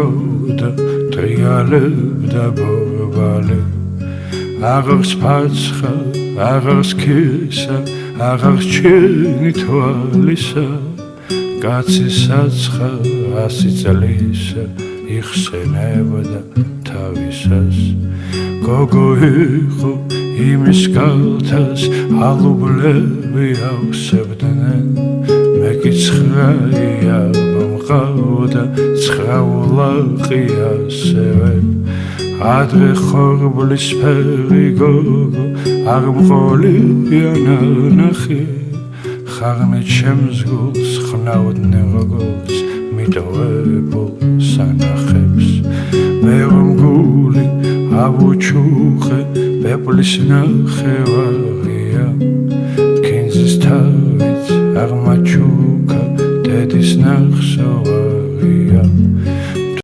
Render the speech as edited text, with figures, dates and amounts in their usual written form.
მეროდა ტრიალებდა ბორბალი აღარს ფაცხა აღარს ქისა აღარს ჩემი თვალისა კაცის საცხა 100 წლისა იხსენებდა თავისას გოგო იყო იმის კალთას ალუბლები ავსებდნენ მე კი ცხრაია მომყავდა ცხრაულაყი ასევე ადრე ხორბლის ფერი გოგო არ მყოლია ნახე ხარმე ჩემს გულს ხნავდნენ როგორც მიტოვებულ სანახებს მე რომ გული ავუჩუხე პეპლის ნახევარია კინძის თავით აღმაჩუქა დედის ნახსოვარია